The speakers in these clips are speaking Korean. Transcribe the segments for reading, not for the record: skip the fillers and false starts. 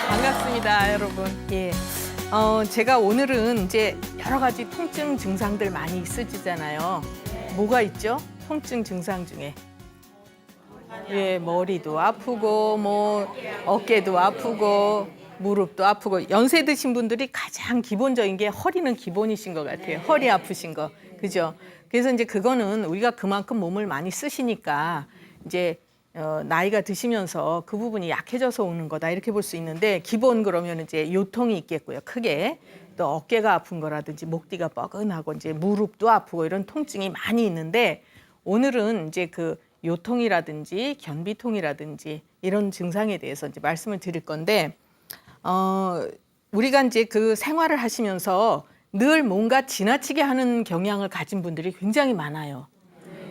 반갑습니다, 여러분. 제가 오늘은 이제 여러 가지 통증 증상들 많이 있으시잖아요. 뭐가 있죠? 통증 증상 중에. 머리도 아프고, 어깨도 아프고, 무릎도 아프고. 연세 드신 분들이 가장 기본적인 게 허리는 기본이신 것 같아요. 허리 아프신 거. 그죠? 그래서 이제 그거는 우리가 그만큼 몸을 많이 쓰시니까 이제 나이가 드시면서 그 부분이 약해져서 오는 거다 이렇게 볼 수 있는데, 기본 그러면 이제 요통이 있겠고요. 크게 또 어깨가 아픈 거라든지 목 뒤가 뻐근하고 이제 무릎도 아프고 이런 통증이 많이 있는데, 오늘은 이제 그 요통이라든지 견비통이라든지 이런 증상에 대해서 이제 말씀을 드릴 건데, 우리가 이제 그 생활을 하시면서 늘 뭔가 지나치게 하는 경향을 가진 분들이 굉장히 많아요.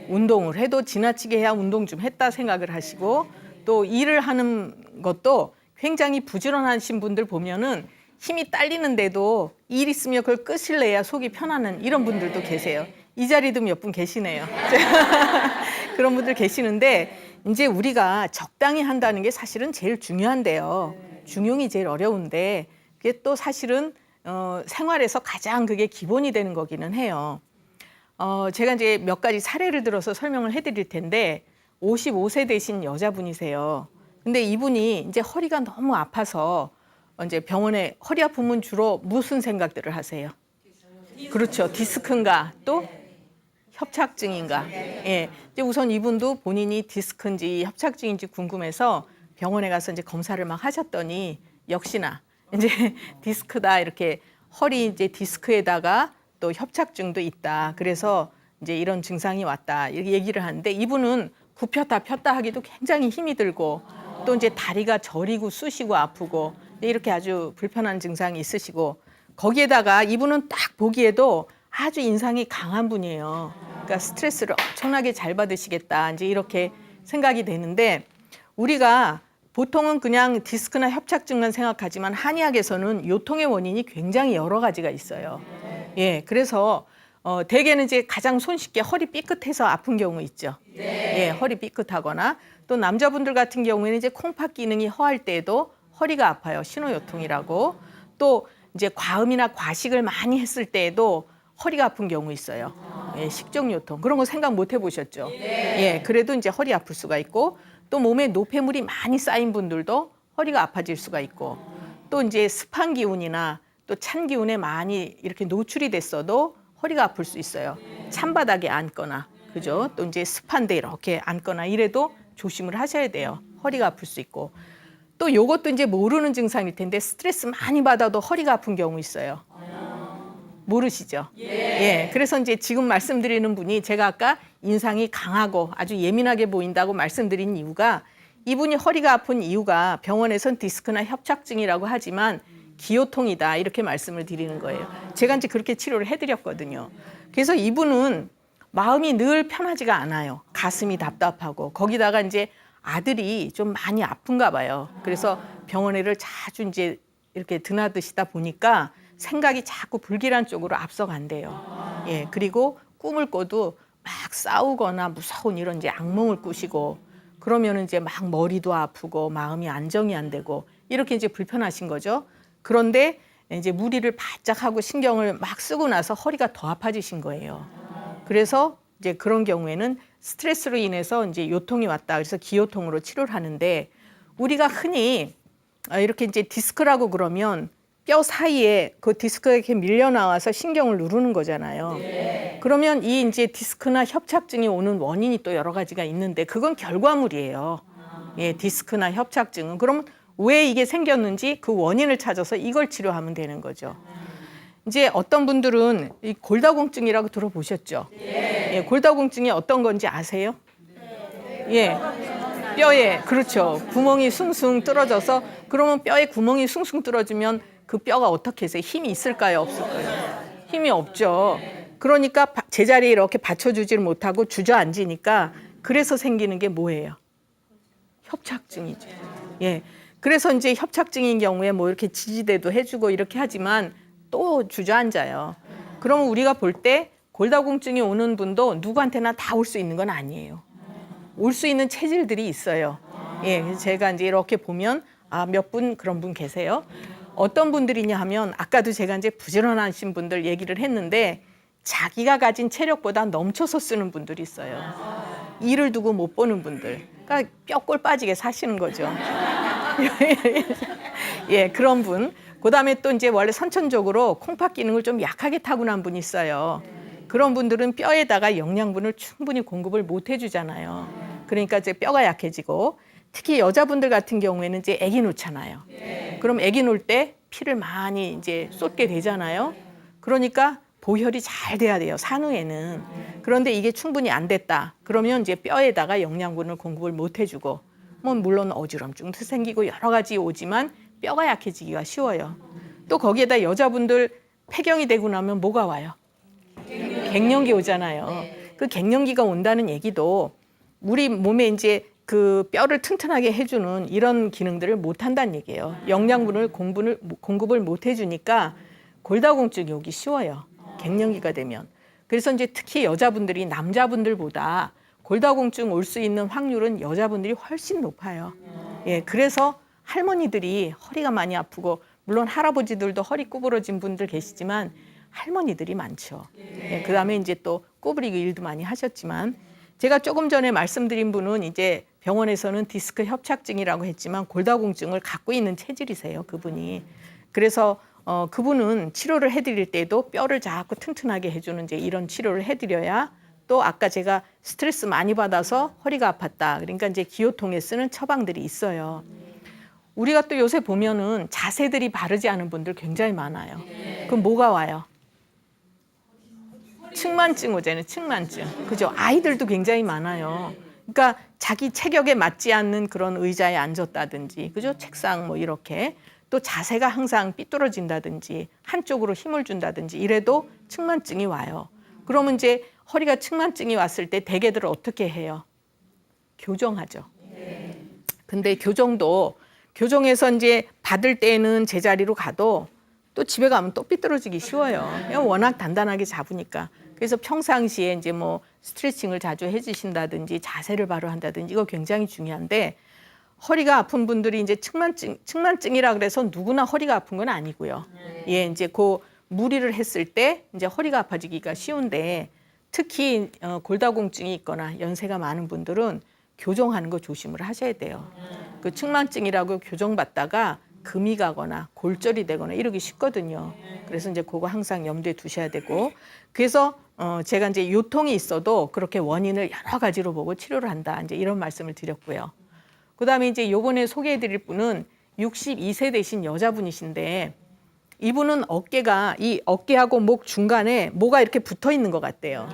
운동을 해도 지나치게 해야 운동 좀 했다 생각을 하시고, 또 일을 하는 것도 굉장히 부지런하신 분들 보면은 힘이 딸리는데도 일 있으면 그걸 끝을 내야 속이 편안한 이런 분들도 계세요. 이 자리도 몇 분 계시네요. 그런 분들 계시는데, 이제 우리가 적당히 한다는 게 사실은 제일 중요한데요. 중용이 제일 어려운데, 그게 또 사실은 생활에서 가장 그게 기본이 되는 거기는 해요. 제가 이제 몇 가지 사례를 들어서 설명을 해드릴 텐데, 55세 되신 여자분이세요. 근데 이분이 이제 허리가 너무 아파서 이제 병원에, 허리 아프면 주로 무슨 생각들을 하세요? 그렇죠. 디스크인가 또 협착증인가. 이제 우선 이분도 본인이 디스크인지 협착증인지 궁금해서 병원에 가서 이제 검사를 막 하셨더니 역시나 이제 디스크다, 이렇게 허리 이제 디스크에다가 또 협착증도 있다. 그래서 이제 이런 증상이 왔다. 이렇게 얘기를 하는데, 이분은 굽혔다 폈다 하기도 굉장히 힘이 들고, 또 이제 다리가 저리고 쑤시고 아프고 이렇게 아주 불편한 증상이 있으시고, 거기에다가 이분은 딱 보기에도 아주 인상이 강한 분이에요. 그러니까 스트레스를 엄청나게 잘 받으시겠다, 이제 이렇게 생각이 되는데, 우리가 보통은 그냥 디스크나 협착증만 생각하지만 한의학에서는 요통의 원인이 굉장히 여러 가지가 있어요. 그래서 대개는 이제 가장 손쉽게 허리 삐끗해서 아픈 경우 있죠. 허리 삐끗하거나, 또 남자분들 같은 경우에는 이제 콩팥 기능이 허할 때에도 허리가 아파요. 신호요통이라고. 또 이제 과음이나 과식을 많이 했을 때에도 허리가 아픈 경우 있어요. 식중요통. 그런 거 생각 못 해보셨죠? 그래도 이제 허리 아플 수가 있고, 또 몸에 노폐물이 많이 쌓인 분들도 허리가 아파질 수가 있고, 또 이제 습한 기운이나 또 찬 기운에 많이 이렇게 노출이 됐어도 허리가 아플 수 있어요. 찬바닥에 앉거나, 그죠? 또 이제 습한데 이렇게 앉거나 이래도 조심을 하셔야 돼요. 허리가 아플 수 있고. 또 요것도 이제 모르는 증상일 텐데, 스트레스 많이 받아도 허리가 아픈 경우 있어요. 모르시죠? 그래서 이제 지금 말씀드리는 분이, 제가 아까 인상이 강하고 아주 예민하게 보인다고 말씀드린 이유가, 이분이 허리가 아픈 이유가 병원에선 디스크나 협착증이라고 하지만 기요통이다, 이렇게 말씀을 드리는 거예요. 제가 이제 그렇게 치료를 해드렸거든요. 그래서 이분은 마음이 늘 편하지가 않아요. 가슴이 답답하고, 거기다가 이제 아들이 좀 많이 아픈가 봐요. 그래서 병원에를 자주 이제 이렇게 드나드시다 보니까 생각이 자꾸 불길한 쪽으로 앞서간대요. 그리고 꿈을 꿔도 막 싸우거나 무서운 이런 이제 악몽을 꾸시고, 그러면 이제 막 머리도 아프고 마음이 안정이 안 되고 이렇게 이제 불편하신 거죠. 그런데 이제 무리를 바짝 하고 신경을 막 쓰고 나서 허리가 더 아파지신 거예요. 그래서 이제 그런 경우에는 스트레스로 인해서 이제 요통이 왔다. 그래서 기요통으로 치료를 하는데, 우리가 흔히 이렇게 이제 디스크라고 그러면 뼈 사이에 그 디스크가 이렇게 밀려 나와서 신경을 누르는 거잖아요. 그러면 이 이제 디스크나 협착증이 오는 원인이 또 여러 가지가 있는데, 그건 결과물이에요. 디스크나 협착증은. 그럼 왜 이게 생겼는지 그 원인을 찾아서 이걸 치료하면 되는 거죠. 이제 어떤 분들은 이 골다공증이라고 들어보셨죠? 예, 골다공증이 어떤 건지 아세요? 예, 뼈에 그렇죠. 구멍이 숭숭 뚫어져서 그러면 뼈에 구멍이 숭숭 뚫어지면 그 뼈가 어떻게 해서 힘이 있을까요? 없을까요? 힘이 없죠. 그러니까 제자리에 이렇게 받쳐주지를 못하고 주저앉으니까 그래서 생기는 게 뭐예요? 협착증이죠. 예. 그래서 이제 협착증인 경우에 뭐 이렇게 지지대도 해주고 이렇게 하지만 또 주저앉아요. 그러면 우리가 볼 때 골다공증이 오는 분도 누구한테나 다 올 수 있는 건 아니에요. 올 수 있는 체질들이 있어요. 예, 그래서 제가 이제 이렇게 보면 몇 분 그런 분 계세요. 어떤 분들이냐 하면 아까도 제가 이제 부지런하신 분들 얘기를 했는데 자기가 가진 체력보다 넘쳐서 쓰는 분들이 있어요. 일을 두고 못 보는 분들. 그러니까 뼈골 빠지게 사시는 거죠. 예, 그런 분. 그다음에 또 이제 원래 선천적으로 콩팥 기능을 좀 약하게 타고난 분이 있어요. 그런 분들은 뼈에다가 영양분을 충분히 공급을 못 해주잖아요. 그러니까 이제 뼈가 약해지고 특히 여자분들 같은 경우에는 이제 아기 놓잖아요. 그럼 아기 놓을 때 피를 많이 이제 쏟게 되잖아요. 그러니까 보혈이 잘 돼야 돼요, 산후에는. 그런데 이게 충분히 안 됐다. 그러면 이제 뼈에다가 영양분을 공급을 못 해주고 뭐 물론 어지럼증도 생기고 여러 가지 오지만 뼈가 약해지기가 쉬워요. 또 거기에다 여자분들 폐경이 되고 나면 뭐가 와요? 갱년기 오잖아요. 그 갱년기가 온다는 얘기도 우리 몸에 이제 그 뼈를 튼튼하게 해주는 이런 기능들을 못 한다는 얘기예요. 영양분을 공급을 못 해주니까 골다공증이 오기 쉬워요. 갱년기가 되면. 그래서 이제 특히 여자분들이 남자분들보다 골다공증 올 수 있는 확률은 여자분들이 훨씬 높아요. 예, 그래서 할머니들이 허리가 많이 아프고 물론 할아버지들도 허리 구부러진 분들 계시지만 할머니들이 많죠. 예, 그다음에 이제 또 구부리기 일도 많이 하셨지만 제가 조금 전에 말씀드린 분은 이제 병원에서는 디스크 협착증이라고 했지만 골다공증을 갖고 있는 체질이세요, 그분이. 그래서 그분은 치료를 해드릴 때도 뼈를 자꾸 튼튼하게 해주는 이제 이런 치료를 해드려야 또 아까 제가 스트레스 많이 받아서 허리가 아팠다. 그러니까 이제 기호통에 쓰는 처방들이 있어요. 우리가 또 요새 보면은 자세들이 바르지 않은 분들 굉장히 많아요. 그럼 뭐가 와요? 측만증 오잖아요. 측만증. 그죠? 아이들도 굉장히 많아요. 그러니까 자기 체격에 맞지 않는 그런 의자에 앉았다든지, 그죠? 책상 뭐 이렇게. 또 자세가 항상 삐뚤어진다든지, 한쪽으로 힘을 준다든지 이래도 측만증이 와요. 그러면 이제 허리가 측만증이 왔을 때 대개들 어떻게 해요? 교정하죠. 근데 교정해서 이제 받을 때는 제자리로 가도 또 집에 가면 또 삐뚤어지기 쉬워요. 그냥 워낙 단단하게 잡으니까. 그래서 평상시에 이제 뭐 스트레칭을 자주 해주신다든지 자세를 바로 한다든지 이거 굉장히 중요한데 허리가 아픈 분들이 이제 측만증이라 그래서 누구나 허리가 아픈 건 아니고요. 예, 이제 그 무리를 했을 때 이제 허리가 아파지기가 쉬운데 특히 골다공증이 있거나 연세가 많은 분들은 교정하는 거 조심을 하셔야 돼요. 그 측만증이라고 교정받다가 금이 가거나 골절이 되거나 이러기 쉽거든요. 그래서 이제 그거 항상 염두에 두셔야 되고 그래서 제가 이제 요통이 있어도 그렇게 원인을 여러 가지로 보고 치료를 한다. 이제 이런 말씀을 드렸고요. 그다음에 이제 요번에 소개해드릴 분은 62세 되신 여자분이신데 이분은 이 어깨하고 목 중간에 뭐가 이렇게 붙어 있는 것 같대요.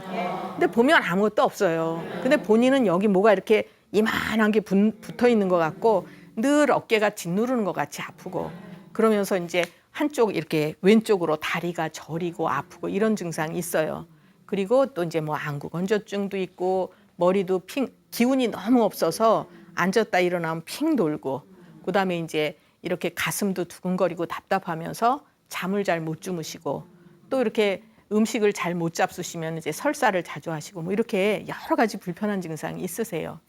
근데 보면 아무것도 없어요. 근데 본인은 여기 뭐가 이렇게 이만한 게 붙어 있는 것 같고 늘 어깨가 짓누르는 것 같이 아프고 그러면서 이제 한쪽 이렇게 왼쪽으로 다리가 저리고 아프고 이런 증상이 있어요. 그리고 또 이제 뭐 안구 건조증도 있고 머리도 기운이 너무 없어서 앉았다 일어나면 핑 돌고 그다음에 이제 이렇게 가슴도 두근거리고 답답하면서 잠을 잘 못 주무시고 또 이렇게 음식을 잘 못 잡수시면 이제 설사를 자주 하시고 뭐 이렇게 여러 가지 불편한 증상이 있으세요.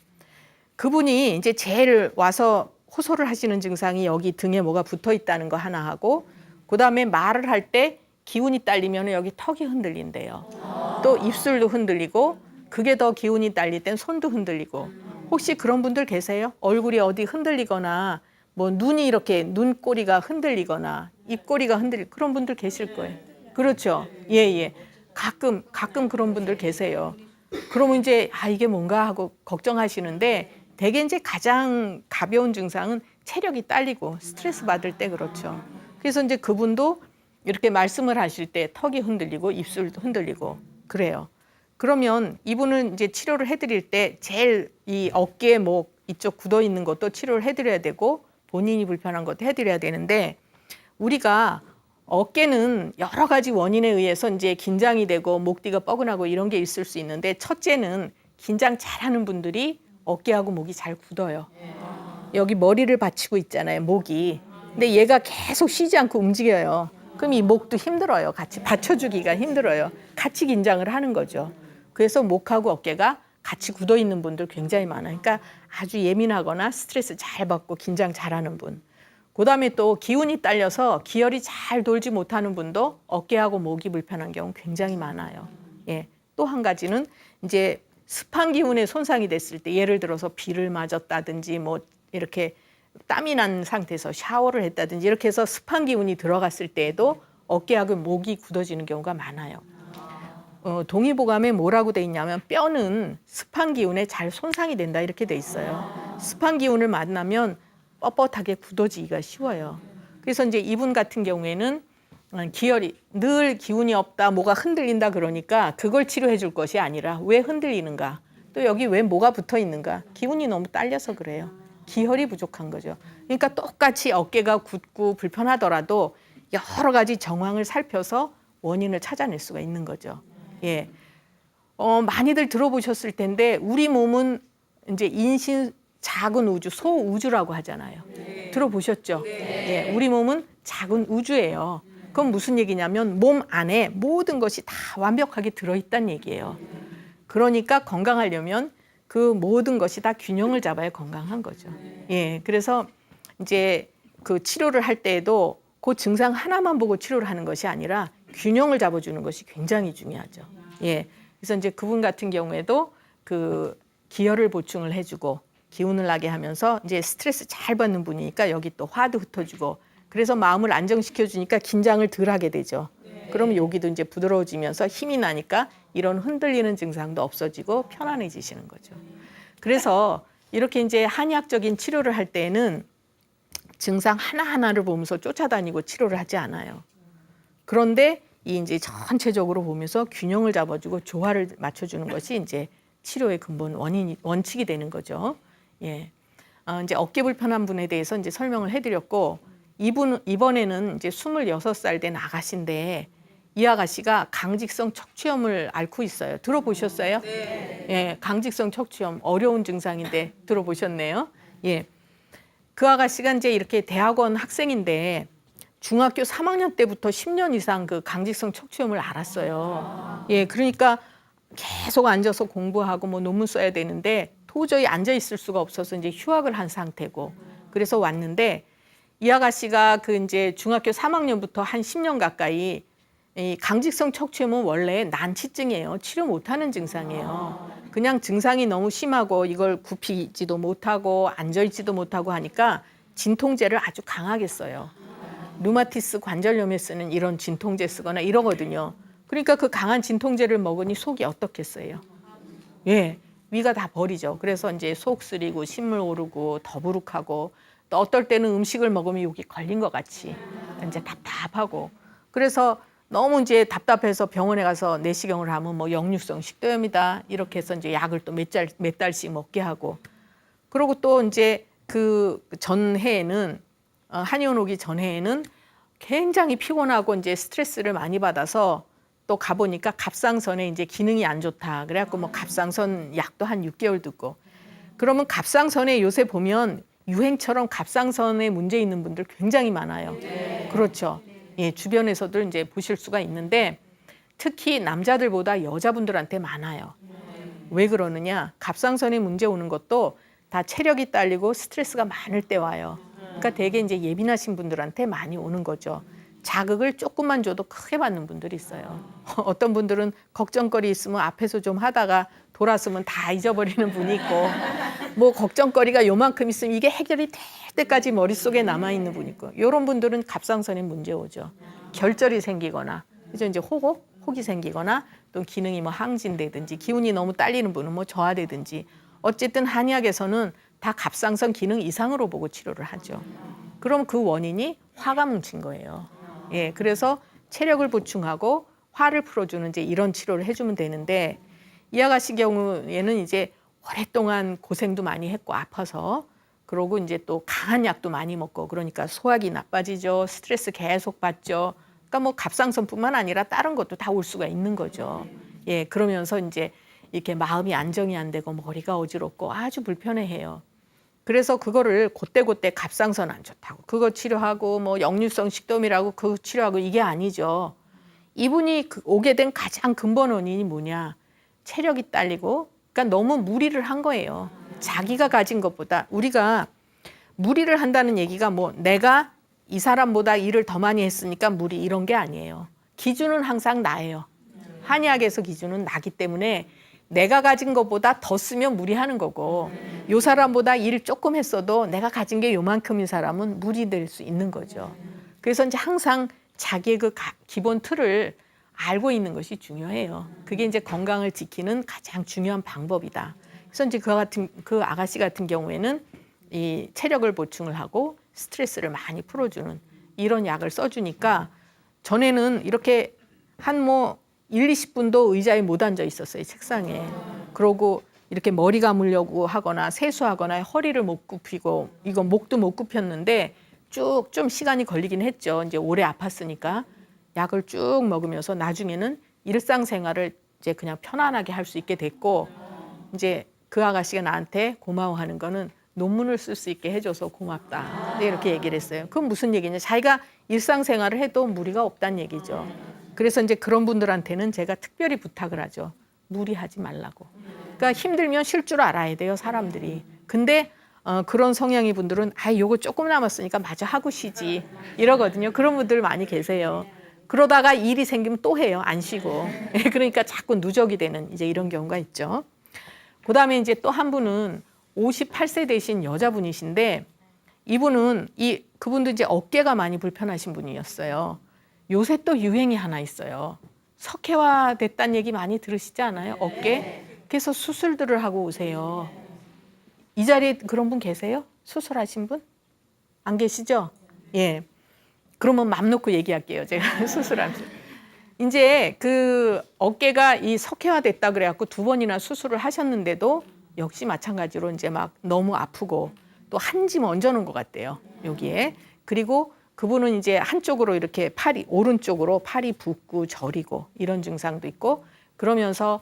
그분이 이제 제일 와서 호소를 하시는 증상이 여기 등에 뭐가 붙어 있다는 거 하나 하고 그다음에 말을 할 때 기운이 딸리면 여기 턱이 흔들린대요. 또 입술도 흔들리고 그게 더 기운이 딸릴 땐 손도 흔들리고 혹시 그런 분들 계세요? 얼굴이 어디 흔들리거나 뭐 눈이 이렇게 눈꼬리가 흔들리거나 입꼬리가 흔들리고 그런 분들 계실 거예요. 그렇죠. 예. 가끔 그런 분들 계세요. 그러면 이제 이게 뭔가 하고 걱정하시는데 대개 이제 가장 가벼운 증상은 체력이 딸리고 스트레스 받을 때 그렇죠. 그래서 이제 그분도 이렇게 말씀을 하실 때 턱이 흔들리고 입술도 흔들리고 그래요. 그러면 이분은 이제 치료를 해드릴 때 제일 이 어깨, 목 이쪽 굳어 있는 것도 치료를 해드려야 되고 본인이 불편한 것도 해드려야 되는데 우리가 어깨는 여러 가지 원인에 의해서 이제 긴장이 되고 목 뒤가 뻐근하고 이런 게 있을 수 있는데 첫째는 긴장 잘하는 분들이 어깨하고 목이 잘 굳어요. 여기 머리를 받치고 있잖아요, 목이. 근데 얘가 계속 쉬지 않고 움직여요. 그럼 이 목도 힘들어요. 같이 받쳐주기가 힘들어요. 같이 긴장을 하는 거죠. 그래서 목하고 어깨가 같이 굳어 있는 분들 굉장히 많아요. 그러니까 아주 예민하거나 스트레스 잘 받고 긴장 잘하는 분. 그다음에 또 기운이 딸려서 기혈이 잘 돌지 못하는 분도 어깨하고 목이 불편한 경우 굉장히 많아요. 예. 또 한 가지는 이제 습한 기운에 손상이 됐을 때 예를 들어서 비를 맞았다든지 뭐 이렇게 땀이 난 상태에서 샤워를 했다든지 이렇게 해서 습한 기운이 들어갔을 때에도 어깨하고 목이 굳어지는 경우가 많아요. 동의보감에 뭐라고 돼 있냐면 뼈는 습한 기운에 잘 손상이 된다 이렇게 돼 있어요. 습한 기운을 만나면 뻣뻣하게 굳어지기가 쉬워요. 그래서 이제 이분 같은 경우에는 기혈이 늘 기운이 없다, 뭐가 흔들린다 그러니까 그걸 치료해 줄 것이 아니라 왜 흔들리는가, 또 여기 왜 뭐가 붙어 있는가, 기운이 너무 딸려서 그래요. 기혈이 부족한 거죠. 그러니까 똑같이 어깨가 굳고 불편하더라도 여러 가지 정황을 살펴서 원인을 찾아낼 수가 있는 거죠. 예. 많이들 들어보셨을 텐데 우리 몸은 이제 인신 작은 우주, 소우주라고 하잖아요. 들어보셨죠? 예. 우리 몸은 작은 우주예요. 그건 무슨 얘기냐면 몸 안에 모든 것이 다 완벽하게 들어있다는 얘기예요. 그러니까 건강하려면 그 모든 것이 다 균형을 잡아야 건강한 거죠. 예, 그래서 이제 그 치료를 할 때에도 그 증상 하나만 보고 치료를 하는 것이 아니라 균형을 잡아주는 것이 굉장히 중요하죠. 예, 그래서 이제 그분 같은 경우에도 그 기혈을 보충을 해주고 기운을 나게 하면서 이제 스트레스 잘 받는 분이니까 여기 또 화도 흩어주고 그래서 마음을 안정시켜주니까 긴장을 덜 하게 되죠. 그러면 여기도 이제 부드러워지면서 힘이 나니까 이런 흔들리는 증상도 없어지고 편안해지시는 거죠. 그래서 이렇게 이제 한의학적인 치료를 할 때는 증상 하나하나를 보면서 쫓아다니고 치료를 하지 않아요. 그런데 이 이제 전체적으로 보면서 균형을 잡아주고 조화를 맞춰주는 것이 이제 치료의 근본 원칙이 되는 거죠. 예. 이제 어깨 불편한 분에 대해서 이제 설명을 해드렸고 이번에는 이제 26살 된 아가씨인데 이 아가씨가 강직성 척추염을 앓고 있어요. 들어보셨어요? 네. 예, 강직성 척추염 어려운 증상인데 들어보셨네요. 예. 그 아가씨가 이제 이렇게 대학원 학생인데 중학교 3학년 때부터 10년 이상 그 강직성 척추염을 앓았어요. 예, 그러니까 계속 앉아서 공부하고 뭐 논문 써야 되는데 도저히 앉아 있을 수가 없어서 이제 휴학을 한 상태고 그래서 왔는데 이 아가씨가 그 이제 중학교 3학년부터 한 10년 가까이 이 강직성 척추염은 원래 난치증이에요. 치료 못하는 증상이에요. 그냥 증상이 너무 심하고 이걸 굽히지도 못하고 앉아있지도 못하고 하니까 진통제를 아주 강하게 써요. 류마티스 관절염에 쓰는 이런 진통제 쓰거나 이러거든요. 그러니까 그 강한 진통제를 먹으니 속이 어떻겠어요? 예, 위가 다 버리죠. 그래서 이제 속 쓰리고 신물 오르고 더부룩하고 또 어떨 때는 음식을 먹으면 여기 걸린 것 같이 이제 답답하고 그래서 너무 이제 답답해서 병원에 가서 내시경을 하면 뭐 역류성 식도염이다 이렇게 해서 이제 약을 또 몇 달씩 먹게 하고 그리고 또 이제 그 전해에는 한의원 오기 전해에는 굉장히 피곤하고 이제 스트레스를 많이 받아서 또 가보니까 갑상선에 이제 기능이 안 좋다 그래갖고 뭐 갑상선 약도 한 6개월 듣고 그러면 갑상선에 요새 보면 유행처럼 갑상선에 문제 있는 분들 굉장히 많아요. 그렇죠. 예, 주변에서도 이제 보실 수가 있는데 특히 남자들보다 여자분들한테 많아요. 왜 그러느냐? 갑상선에 문제 오는 것도 다 체력이 딸리고 스트레스가 많을 때 와요. 그러니까 되게 이제 예민하신 분들한테 많이 오는 거죠. 자극을 조금만 줘도 크게 받는 분들이 있어요. 어떤 분들은 걱정거리 있으면 앞에서 좀 하다가 돌아서면 다 잊어버리는 분이 있고 뭐 걱정거리가 요만큼 있으면 이게 해결이 될 때까지 머릿속에 남아있는 분이 있고 이런 분들은 갑상선에 문제 오죠. 결절이 생기거나 그죠? 이제 혹이 생기거나 또 기능이 뭐 항진되든지 기운이 너무 딸리는 분은 뭐 저하되든지 어쨌든 한의학에서는 다 갑상선 기능 이상으로 보고 치료를 하죠. 그럼 그 원인이 화가 뭉친 거예요. 예, 그래서 체력을 보충하고 화를 풀어주는 이제 이런 치료를 해주면 되는데 이 아가씨 경우에는 이제 오랫동안 고생도 많이 했고 아파서 그러고 이제 또 강한 약도 많이 먹고 그러니까 소화기 나빠지죠. 스트레스 계속 받죠. 그러니까 뭐 갑상선뿐만 아니라 다른 것도 다 올 수가 있는 거죠. 예, 그러면서 이제 이렇게 마음이 안정이 안 되고 머리가 어지럽고 아주 불편해해요. 그래서 그거를 그때그때 갑상선 안 좋다고 그거 치료하고 뭐 역류성 식도염이라고 그거 치료하고 이게 아니죠. 이분이 오게 된 가장 근본 원인이 뭐냐? 체력이 딸리고 그러니까 너무 무리를 한 거예요. 자기가 가진 것보다 우리가 무리를 한다는 얘기가 뭐 내가 이 사람보다 일을 더 많이 했으니까 무리 이런 게 아니에요. 기준은 항상 나예요. 한의학에서 기준은 나기 때문에 내가 가진 것보다 더 쓰면 무리하는 거고 요 사람보다 일 조금 했어도 내가 가진 게 요만큼인 사람은 무리될 수 있는 거죠. 그래서 이제 항상 자기의 그 기본 틀을 알고 있는 것이 중요해요. 그게 이제 건강을 지키는 가장 중요한 방법이다. 그래서 이제 그 아가씨 같은 경우에는 이 체력을 보충을 하고 스트레스를 많이 풀어주는 이런 약을 써주니까 전에는 이렇게 한 뭐 1, 20분도 의자에 못 앉아 있었어요, 책상에. 그러고 이렇게 머리 감으려고 하거나 세수하거나 허리를 못 굽히고 이거 목도 못 굽혔는데 쭉 좀 시간이 걸리긴 했죠. 이제 오래 아팠으니까 약을 쭉 먹으면서 나중에는 일상생활을 이제 그냥 편안하게 할 수 있게 됐고 이제 그 아가씨가 나한테 고마워하는 거는 논문을 쓸 수 있게 해줘서 고맙다. 네, 이렇게 얘기를 했어요. 그건 무슨 얘기냐? 자기가 일상생활을 해도 무리가 없다는 얘기죠. 그래서 이제 그런 분들한테는 제가 특별히 부탁을 하죠. 무리하지 말라고. 그러니까 힘들면 쉴 줄 알아야 돼요, 사람들이. 근데 그런 성향의 분들은 요거 조금 남았으니까 마저 하고 쉬지 이러거든요. 그런 분들 많이 계세요. 그러다가 일이 생기면 또 해요. 안 쉬고. 그러니까 자꾸 누적이 되는 이제 이런 경우가 있죠. 그다음에 이제 또 한 분은 58세 되신 여자분이신데 이분은 그분도 이제 어깨가 많이 불편하신 분이었어요. 요새 또 유행이 하나 있어요. 석회화 됐다는 얘기 많이 들으시지 않아요? 어깨? 그래서 수술들을 하고 오세요. 이 자리에 그런 분 계세요? 수술하신 분? 안 계시죠? 예. 그러면 맘 놓고 얘기할게요. 제가 수술하면서. 이제 그 어깨가 이 석회화 됐다 그래갖고 2번이나 수술을 하셨는데도 역시 마찬가지로 이제 막 너무 아프고 또 한 짐 얹어놓은 것 같대요. 여기에. 그리고 그분은 이제 한쪽으로 이렇게 오른쪽으로 팔이 붓고 저리고 이런 증상도 있고 그러면서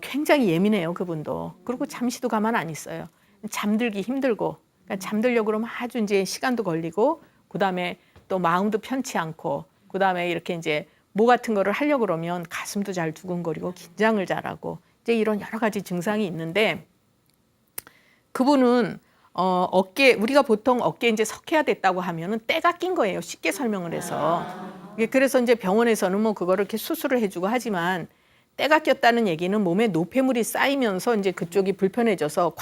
굉장히 예민해요. 그분도. 그리고 잠시도 가만 안 있어요. 잠들기 힘들고 그러니까 잠들려고 그러면 아주 이제 시간도 걸리고 그다음에 또 마음도 편치 않고 그다음에 이렇게 이제 뭐 같은 거를 하려고 그러면 가슴도 잘 두근거리고 긴장을 잘하고 이제 이런 여러 가지 증상이 있는데 그분은 우리가 보통 어깨 이제 석회화 됐다고 하면은 때가 낀 거예요. 쉽게 설명을 해서. 그래서 이제 병원에서는 뭐 그거를 이렇게 수술을 해주고 하지만 때가 꼈다는 얘기는 몸에 노폐물이 쌓이면서 이제 그쪽이 불편해져서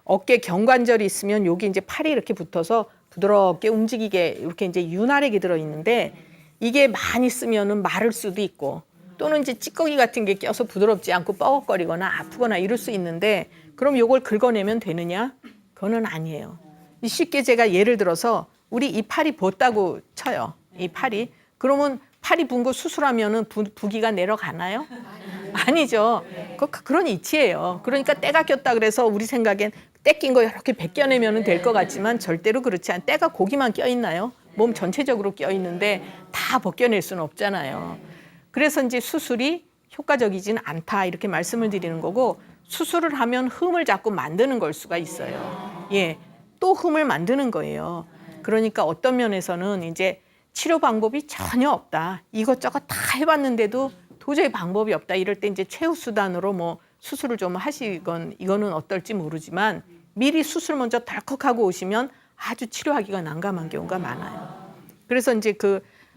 어깨 경관절이 있으면 여기 이제 팔이 이렇게 붙어서 부드럽게 움직이게 이렇게 이제 윤활액이 들어있는데 이게 많이 쓰면은 마를 수도 있고 또는 이제 찌꺼기 같은 게 껴서 부드럽지 않고 뻐걱거리거나 아프거나 이럴 수 있는데 그럼 요걸 긁어내면 되느냐? 그거는 아니에요. 쉽게 제가 예를 들어서 우리 이 팔이 붓다고 쳐요. 이 팔이. 그러면 팔이 분 거 수술하면은 부기가 내려가나요? 아니죠. 그런 이치예요. 그러니까 때가 꼈다 그래서 우리 생각엔 때 낀 거 이렇게 벗겨내면 될 것 같지만 절대로 그렇지 않아요. 때가 거기만 껴 있나요? 몸 전체적으로 껴 있는데 다 벗겨낼 수는 없잖아요. 그래서 이제 수술이 효과적이지는 않다 이렇게 말씀을 드리는 거고 수술을 하면 흠을 자꾸 만드는 걸 수가 있어요. 예, 또 흠을 만드는 거예요. 그러니까 어떤 면에서는 이제 치료 방법이 전혀 없다. 이것저것 다 해봤는데도 도저히 방법이 없다. 이럴 때 이제 최후 수단으로 뭐 수술을 좀 하시건 이거는 어떨지 모르지만 미리 수술 먼저 덜컥하고 오시면 아주 치료하기가 난감한 경우가 많아요. 그래서 이제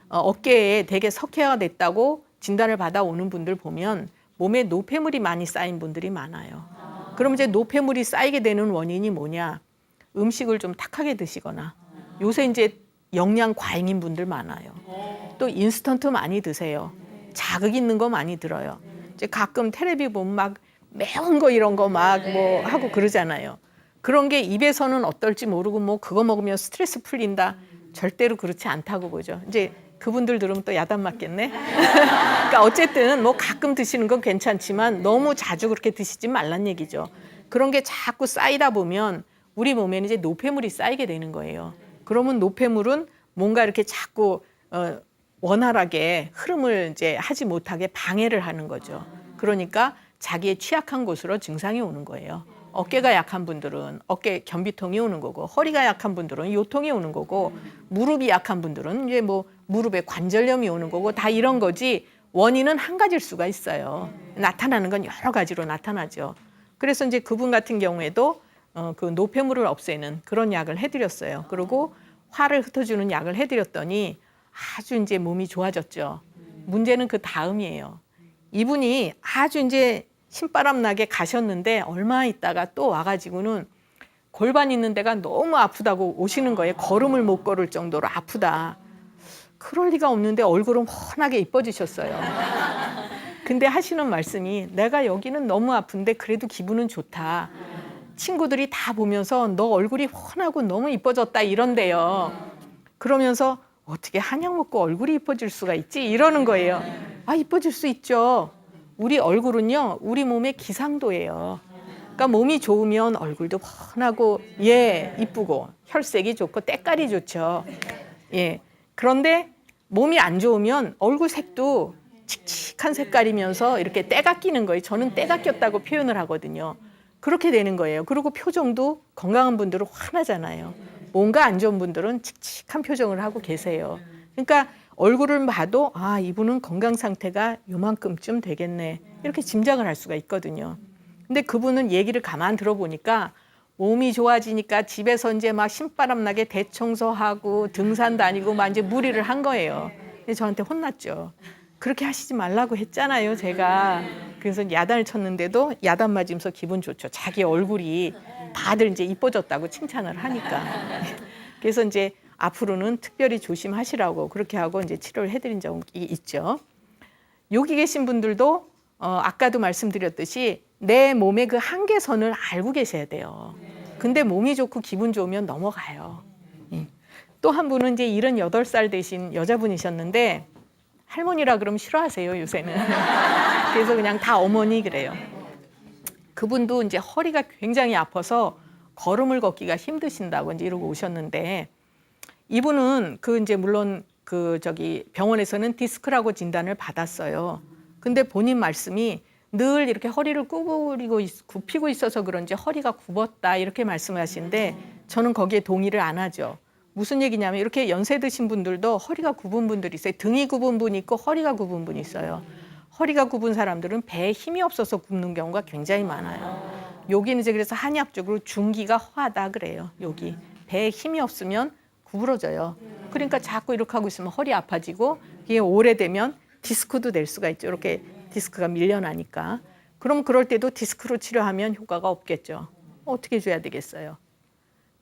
어깨에 되게 석회화가 됐다고 진단을 받아오는 분들 보면 몸에 노폐물이 많이 쌓인 분들이 많아요. 그럼 이제 노폐물이 쌓이게 되는 원인이 뭐냐? 음식을 좀 탁하게 드시거나 요새 이제 영양 과잉인 분들 많아요. 또 인스턴트 많이 드세요. 자극 있는 거 많이 들어요. 이제 가끔 텔레비 보면 막 매운 거 이런 거 막 뭐 하고 그러잖아요. 그런 게 입에서는 어떨지 모르고 뭐 그거 먹으면 스트레스 풀린다. 절대로 그렇지 않다고 보죠. 이제 그분들 들으면 또 야단 맞겠네. 그러니까 어쨌든 뭐 가끔 드시는 건 괜찮지만 너무 자주 그렇게 드시지 말란 얘기죠. 그런 게 자꾸 쌓이다 보면 우리 몸에는 이제 노폐물이 쌓이게 되는 거예요. 그러면 노폐물은 뭔가 이렇게 자꾸 원활하게 흐름을 이제 하지 못하게 방해를 하는 거죠. 그러니까 자기의 취약한 곳으로 증상이 오는 거예요. 어깨가 약한 분들은 어깨 변비통이 오는 거고, 허리가 약한 분들은 요통이 오는 거고, 무릎이 약한 분들은 이제 뭐 무릎에 관절염이 오는 거고, 다 이런 거지. 원인은 한 가지일 수가 있어요. 나타나는 건 여러 가지로 나타나죠. 그래서 이제 그분 같은 경우에도 그 노폐물을 없애는 그런 약을 해드렸어요. 그리고 화를 흩어주는 약을 해드렸더니 아주 이제 몸이 좋아졌죠. 문제는 그 다음이에요. 이분이 아주 이제 신바람 나게 가셨는데 얼마 있다가 또 와가지고는 골반 있는 데가 너무 아프다고 오시는 거예요. 걸음을 못 걸을 정도로 아프다. 그럴 리가 없는데 얼굴은 훤하게 이뻐지셨어요. 근데 하시는 말씀이 내가 여기는 너무 아픈데 그래도 기분은 좋다. 친구들이 다 보면서 너 얼굴이 훤하고 너무 이뻐졌다 이런대요. 그러면서 어떻게 한약 먹고 얼굴이 이뻐질 수가 있지? 이러는 거예요. 아, 이뻐질 수 있죠. 우리 얼굴은요, 우리 몸의 기상도예요. 그러니까 몸이 좋으면 얼굴도 훤하고, 이쁘고, 혈색이 좋고, 때깔이 좋죠. 예. 그런데 몸이 안 좋으면 얼굴 색도 칙칙한 색깔이면서 이렇게 때가 끼는 거예요. 저는 때가 꼈다고 표현을 하거든요. 그렇게 되는 거예요. 그리고 표정도 건강한 분들은 환하잖아요. 뭔가 안 좋은 분들은 칙칙한 표정을 하고 계세요. 그러니까 얼굴을 봐도 아, 이분은 건강 상태가 요만큼쯤 되겠네. 이렇게 짐작을 할 수가 있거든요. 근데 그분은 얘기를 가만 들어보니까 몸이 좋아지니까 집에서 이제 막 신바람 나게 대청소하고 등산 다니고 막 이제 무리를 한 거예요. 근데 저한테 혼났죠. 그렇게 하시지 말라고 했잖아요, 제가. 그래서 야단을 쳤는데도 야단 맞으면서 기분 좋죠. 자기 얼굴이 다들 이제 이뻐졌다고 칭찬을 하니까. 그래서 이제 앞으로는 특별히 조심하시라고 그렇게 하고 이제 치료를 해드린 적이 있죠. 여기 계신 분들도 아까도 말씀드렸듯이 내 몸의 그 한계선을 알고 계셔야 돼요. 근데 몸이 좋고 기분 좋으면 넘어가요. 또 한 분은 이제 78살 되신 여자분이셨는데 할머니라 그러면 싫어하세요, 요새는. 그래서 그냥 다 어머니 그래요. 그분도 이제 허리가 굉장히 아파서 걸음을 걷기가 힘드신다고 이제 이러고 오셨는데 이분은 그 이제 물론 그 저기 병원에서는 디스크라고 진단을 받았어요. 근데 본인 말씀이 늘 이렇게 허리를 굽히고 있어서 그런지 허리가 굽었다 이렇게 말씀하시는데 저는 거기에 동의를 안 하죠. 무슨 얘기냐면 이렇게 연세 드신 분들도 허리가 굽은 분들이 있어요. 등이 굽은 분이 있고 허리가 굽은 분이 있어요. 허리가 굽은 사람들은 배에 힘이 없어서 굽는 경우가 굉장히 많아요. 여기는 이제 그래서 한의학적으로 중기가 화다 그래요. 여기 배에 힘이 없으면 구부러져요. 그러니까 자꾸 이렇게 하고 있으면 허리 아파지고 이게 오래되면 디스크도 될 수가 있죠. 이렇게 디스크가 밀려나니까. 그럼 그럴 때도 디스크로 치료하면 효과가 없겠죠. 어떻게 줘야 되겠어요?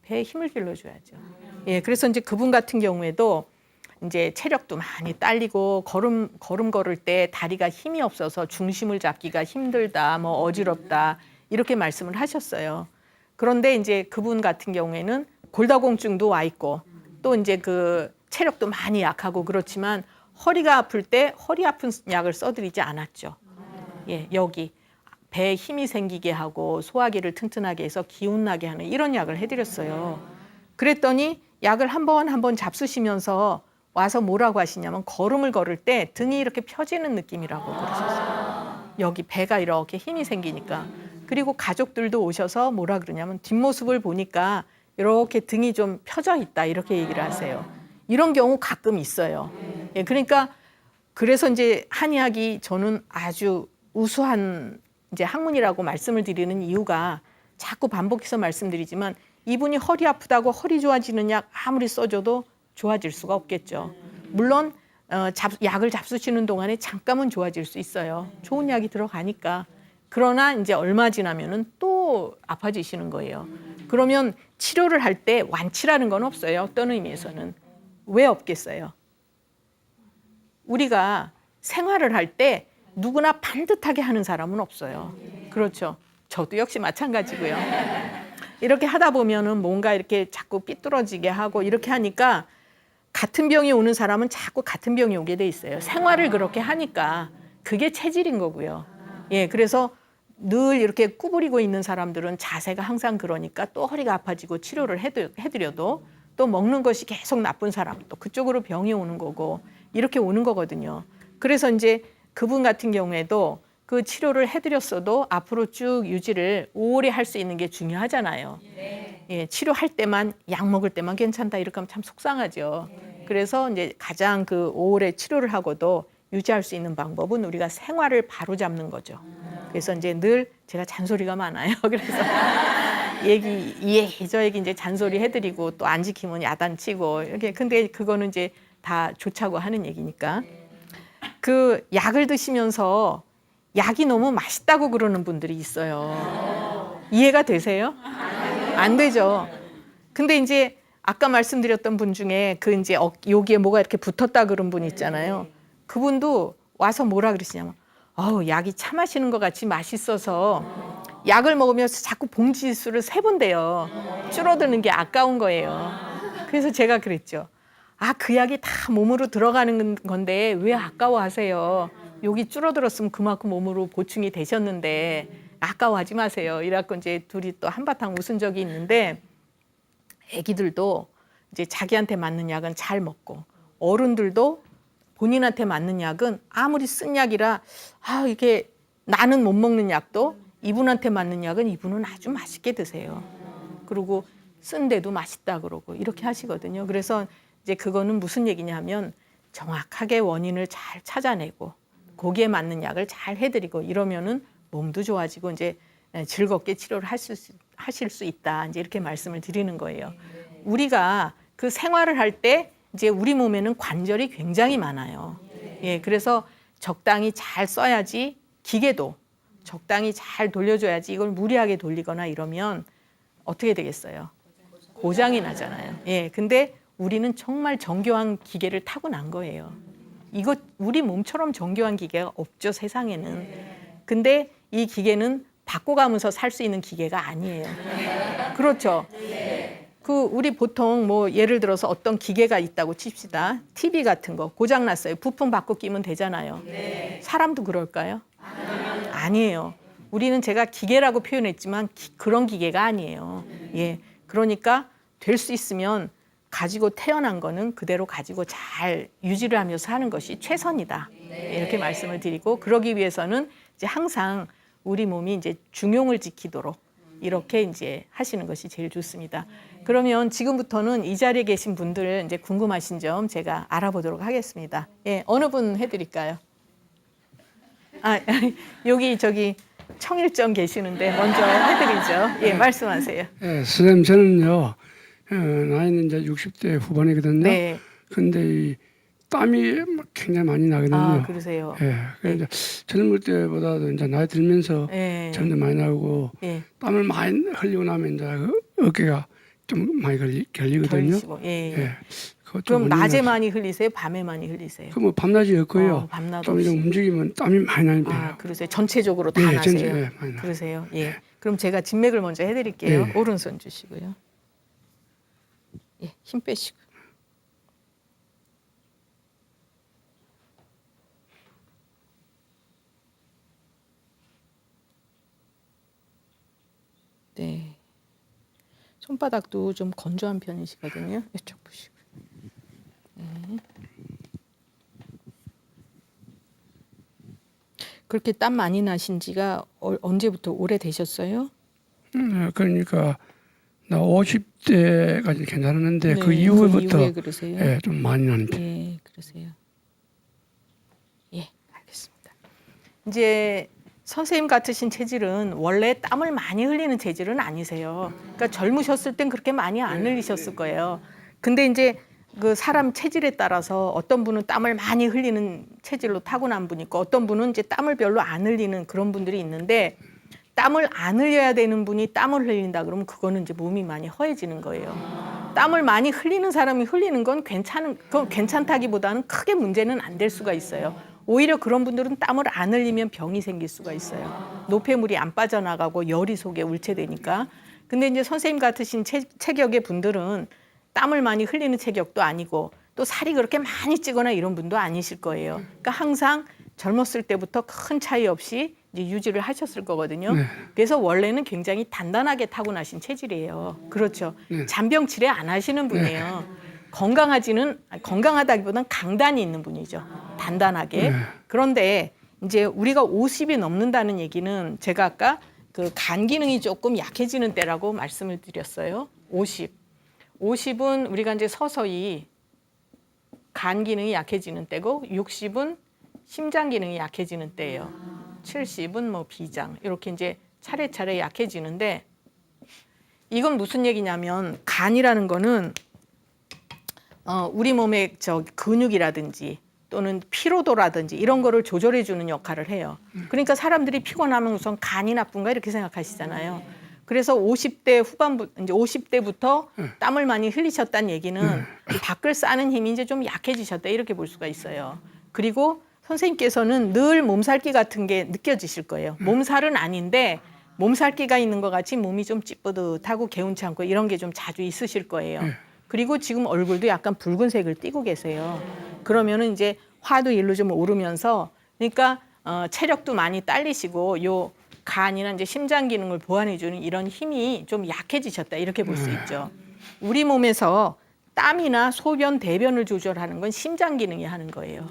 배에 힘을 길러줘야죠. 예, 그래서 이제 그분 같은 경우에도 이제 체력도 많이 딸리고 걸음 걸을 때 다리가 힘이 없어서 중심을 잡기가 힘들다, 뭐 어지럽다 이렇게 말씀을 하셨어요. 그런데 이제 그분 같은 경우에는 골다공증도 와 있고 또 이제 그 체력도 많이 약하고 그렇지만 허리가 아플 때 허리 아픈 약을 써드리지 않았죠. 예, 여기 배에 힘이 생기게 하고 소화기를 튼튼하게 해서 기운 나게 하는 이런 약을 해드렸어요. 그랬더니 약을 한 번 잡수시면서 와서 뭐라고 하시냐면 걸음을 걸을 때 등이 이렇게 펴지는 느낌이라고 그러셨어요. 여기 배가 이렇게 힘이 생기니까. 그리고 가족들도 오셔서 뭐라 그러냐면 뒷모습을 보니까 이렇게 등이 좀 펴져 있다 이렇게 얘기를 하세요. 이런 경우 가끔 있어요. 예, 그러니까 그래서 이제 한의학이 저는 아주 우수한 이제 학문이라고 말씀을 드리는 이유가 자꾸 반복해서 말씀드리지만 이분이 허리 아프다고 허리 좋아지는 약 아무리 써줘도 좋아질 수가 없겠죠. 물론 약을 잡수시는 동안에 잠깐은 좋아질 수 있어요. 좋은 약이 들어가니까. 그러나 이제 얼마 지나면은 또 아파지시는 거예요. 그러면 치료를 할 때 완치라는 건 없어요. 어떤 의미에서는. 왜 없겠어요? 우리가 생활을 할 때 누구나 반듯하게 하는 사람은 없어요. 그렇죠. 저도 역시 마찬가지고요. 이렇게 하다 보면은 뭔가 이렇게 자꾸 삐뚤어지게 하고 이렇게 하니까 같은 병이 오는 사람은 자꾸 같은 병이 오게 돼 있어요. 생활을 그렇게 하니까 그게 체질인 거고요. 예, 그래서 늘 이렇게 구부리고 있는 사람들은 자세가 항상 그러니까 또 허리가 아파지고 치료를 해드려도 또 먹는 것이 계속 나쁜 사람 또 그쪽으로 병이 오는 거고 이렇게 오는 거거든요. 그래서 이제 그분 같은 경우에도 그 치료를 해드렸어도 앞으로 쭉 유지를 오래 할 수 있는 게 중요하잖아요. 예, 치료할 때만 약 먹을 때만 괜찮다 이렇게 하면 참 속상하죠. 그래서 이제 가장 그 오래 치료를 하고도 유지할 수 있는 방법은 우리가 생활을 바로 잡는 거죠. 그래서 이제 늘 제가 잔소리가 많아요. 그래서 저 얘기 이제 잔소리 해드리고 또 안 지키면 야단치고 이렇게. 근데 그거는 이제 다 좋자고 하는 얘기니까. 그 약을 드시면서 약이 너무 맛있다고 그러는 분들이 있어요. 이해가 되세요? 안 되죠. 근데 이제 아까 말씀드렸던 분 중에 그 이제 여기에 뭐가 이렇게 붙었다 그런 분 있잖아요. 그분도 와서 뭐라 그러시냐면 약이 차 마시는 것 같이 맛있어서 약을 먹으면서 자꾸 봉지수를 세본대요. 줄어드는 게 아까운 거예요. 그래서 제가 그랬죠. 그 약이 다 몸으로 들어가는 건데 왜 아까워하세요? 여기 줄어들었으면 그만큼 몸으로 보충이 되셨는데 아까워하지 마세요. 이래갖고 이제 둘이 또 한바탕 웃은 적이 있는데 애기들도 이제 자기한테 맞는 약은 잘 먹고 어른들도 본인한테 맞는 약은 아무리 쓴 약이라 이게 나는 못 먹는 약도 이분한테 맞는 약은 이분은 아주 맛있게 드세요. 그리고 쓴데도 맛있다 그러고 이렇게 하시거든요. 그래서 이제 그거는 무슨 얘기냐면 정확하게 원인을 잘 찾아내고 거기에 맞는 약을 잘 해드리고 이러면은 몸도 좋아지고 이제 즐겁게 치료를 하실 수 있다. 이제 이렇게 말씀을 드리는 거예요. 우리가 그 생활을 할 때 이제 우리 몸에는 관절이 굉장히 많아요. 예, 그래서 적당히 잘 써야지 기계도 적당히 잘 돌려줘야지 이걸 무리하게 돌리거나 이러면 어떻게 되겠어요? 고장이 나잖아요. 예, 근데 우리는 정말 정교한 기계를 타고 난 거예요. 이거 우리 몸처럼 정교한 기계가 없죠, 세상에는. 근데 이 기계는 바꿔가면서 살 수 있는 기계가 아니에요. 그렇죠. 우리 보통 뭐 예를 들어서 어떤 기계가 있다고 칩시다. TV 같은 거 고장 났어요. 부품 바꿔 끼면 되잖아요. 사람도 그럴까요? 아니에요. 우리는 제가 기계라고 표현했지만 그런 기계가 아니에요. 예, 그러니까 될 수 있으면 가지고 태어난 거는 그대로 가지고 잘 유지를 하면서 사는 것이 최선이다. 이렇게 말씀을 드리고 그러기 위해서는 이제 항상 우리 몸이 이제 중용을 지키도록 이렇게 이제 하시는 것이 제일 좋습니다. 그러면 지금부터는 이 자리에 계신 분들 이제 궁금하신 점 제가 알아보도록 하겠습니다. 예, 어느 분 해드릴까요? 여기 청일점 계시는데 먼저 해드리죠. 예, 말씀하세요. 예, 선생님 저는요 나이는 이제 60대 후반이거든요. 네. 근데 이 땀이 굉장히 많이 나거든요. 그러세요. 예, 그래서 젊을 때보다도 이제 나이 들면서 예. 점점 많이 나고 예. 땀을 많이 흘리고 나면 이제 어깨가 좀 많이 결리거든요. 결리시고, 예. 예. 그것 그럼 좀 낮에 원인이 많이 흘리세요? 밤에 많이 흘리세요? 뭐 밤낮이 없고요. 밤낮 좀 없이. 움직이면 땀이 많이 나는 편이에요. 그러세요. 전체적으로 다 예, 나세요? 예, 많이 나요. 그러세요. 예. 그럼 제가 진맥을 먼저 해드릴게요. 예. 오른손 주시고요. 예, 힘 빼시고. 네. 손바닥도 좀 건조한 편이시거든요. 이쪽 보시고. 네. 그렇게 땀 많이 나신 지가 언제부터 오래 되셨어요? 그러니까 나 50대까지 괜찮았는데 네, 그 이후부터 이후에 그러세요? 예, 좀 많이 나는 편. 예, 그러세요. 예, 알겠습니다. 이제 선생님 같으신 체질은 원래 땀을 많이 흘리는 체질은 아니세요. 그러니까 젊으셨을 땐 그렇게 많이 안 흘리셨을 거예요. 근데 이제 그 사람 체질에 따라서 어떤 분은 땀을 많이 흘리는 체질로 타고난 분이 있고 어떤 분은 이제 땀을 별로 안 흘리는 그런 분들이 있는데 땀을 안 흘려야 되는 분이 땀을 흘린다 그러면 그거는 이제 몸이 많이 허해지는 거예요. 땀을 많이 흘리는 사람이 흘리는 건 그건 괜찮다기보다는 크게 문제는 안 될 수가 있어요. 오히려 그런 분들은 땀을 안 흘리면 병이 생길 수가 있어요. 노폐물이 안 빠져나가고 열이 속에 울체되니까. 근데 이제 선생님 같으신 체격의 분들은 땀을 많이 흘리는 체격도 아니고 또 살이 그렇게 많이 찌거나 이런 분도 아니실 거예요. 그러니까 항상 젊었을 때부터 큰 차이 없이 이제 유지를 하셨을 거거든요. 네. 그래서 원래는 굉장히 단단하게 타고나신 체질이에요. 그렇죠. 네. 잔병 치레 안 하시는 분이에요. 건강하다기보다는 강단이 있는 분이죠. 단단하게. 네. 그런데 이제 우리가 50이 넘는다는 얘기는 제가 아까 그 간 기능이 조금 약해지는 때라고 말씀을 드렸어요. 50은 우리가 이제 서서히 간 기능이 약해지는 때고 60은 심장 기능이 약해지는 때예요. 70은 뭐 비장 이렇게 이제 차례차례 약해지는데 이건 무슨 얘기냐면 간이라는 거는 우리 몸의 저 근육이라든지 또는 피로도라든지 이런 거를 조절해 주는 역할을 해요. 그러니까 사람들이 피곤하면 우선 간이 나쁜가 이렇게 생각하시잖아요. 그래서 50대 후반부 이제 50대부터 땀을 많이 흘리셨다는 얘기는 이 밖을 싸는 힘이 이제 좀 약해지셨다 이렇게 볼 수가 있어요. 그리고 선생님께서는 늘 몸살기 같은 게 느껴지실 거예요. 몸살은 아닌데 몸살기가 있는 것 같이 몸이 좀 찌뿌듯하고 개운치 않고 이런 게 좀 자주 있으실 거예요. 그리고 지금 얼굴도 약간 붉은색을 띠고 계세요. 그러면은 이제 화도 일로 좀 오르면서 그러니까 체력도 많이 딸리시고 요 간이나 이제 심장 기능을 보완해 주는 이런 힘이 좀 약해지셨다 이렇게 볼 수 있죠. 우리 몸에서 땀이나 소변, 대변을 조절하는 건 심장 기능이 하는 거예요.